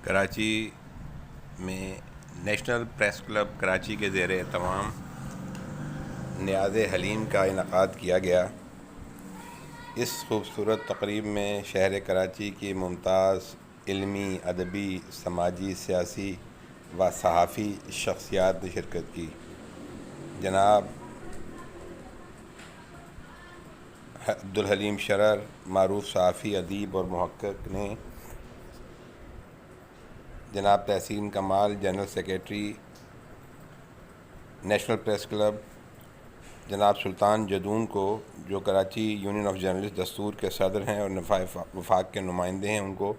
کراچی میں national press club Karachi کے زیر اہتمام نیاز حلیم کا انعقاد کیا گیا۔ اس خوبصورت تقریب میں شہر کراچی کی ممتاز علمی، ادبی، سماجی، سیاسی و صحافی شخصیات نے شرکت کی۔ جناب عبدالحلیم شرر، معروف صحافی، ادیب اور محقق نے، جناب Tehseen Kamal, general secretary national press club, جناب سلطان جدون کو جو کراچی یونین آف جرنلسٹ دستور کے صدر ہیں اور وفاق کے نمائندے ہیں ان کو،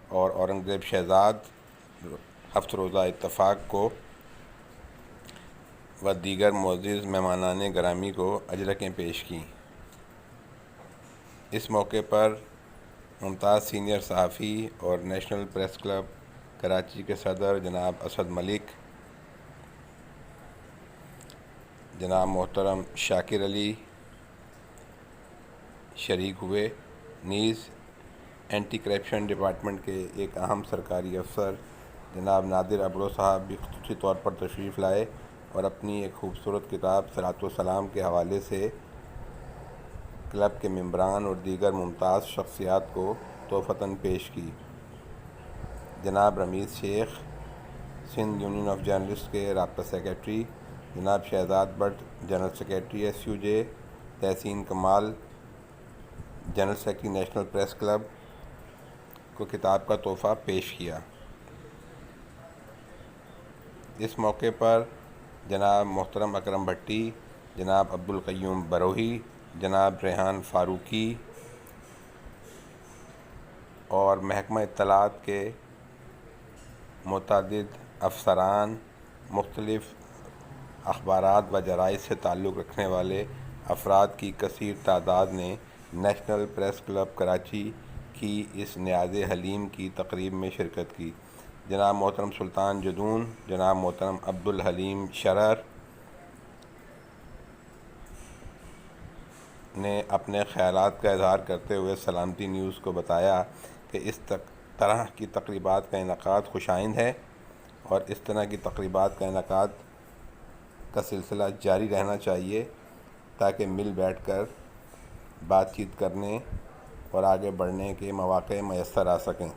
اور اورنگزیب شہزاد ہفت روزہ اتفاق کو و دیگر معزز مہمانان گرامی کو اجرکیں پیش کیں۔ اس موقع پر ممتاز سینئر صحافی اور نیشنل پریس کلب کراچی کے صدر جناب اسد ملک، جناب محترم شاکر علی شریک ہوئے۔ نیز اینٹی کرپشن ڈپارٹمنٹ کے ایک اہم سرکاری افسر جناب نادر ابڑو صاحب بھی خصوصی طور پر تشریف لائے اور اپنی ایک خوبصورت کتاب صلاۃ والسلام کے حوالے سے کلب کے ممبران اور دیگر ممتاز شخصیات کو تحفتاً پیش کی۔ جناب رمیز شیخ، سندھ یونین آف جرنلسٹ کے رابطہ سیکریٹری، جناب Shahzad Butt, general secretary S U J, Tehseen Kamal, general secretary national press club کو کتاب کا تحفہ پیش کیا۔ اس موقع پر جناب محترم اکرم بھٹی، جناب عبدالقیوم بروہی، جناب ریحان فاروقی اور محکمہ اطلاعات کے متعدد افسران، مختلف اخبارات و جرائد سے تعلق رکھنے والے افراد کی کثیر تعداد نے نیشنل پریس کلب کراچی کی اس نیاز حلیم کی تقریب میں شرکت کی۔ جناب محترم سلطان جدون، جناب محترم عبدالحلیم شرر نے اپنے خیالات کا اظہار کرتے ہوئے سلامتی نیوز کو بتایا کہ اس طرح کی تقریبات کا انعقاد خوش آئند ہے اور اس طرح کی تقریبات کا انعقاد کا سلسلہ جاری رہنا چاہیے تاکہ مل بیٹھ کر بات چیت کرنے اور آگے بڑھنے کے مواقع میسر آ سکیں۔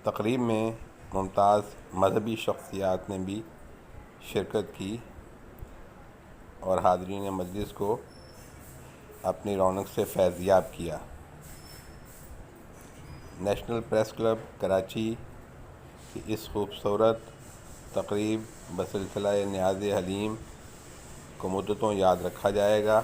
تقریب میں ممتاز مذہبی شخصیات نے بھی شرکت کی اور حاضرین مجلس کو اپنی رونق سے فیضیاب کیا۔ نیشنل پریس کلب کراچی کی اس خوبصورت تقریب بسلسلہ نیاز حلیم کو مدتوں یاد رکھا جائے گا۔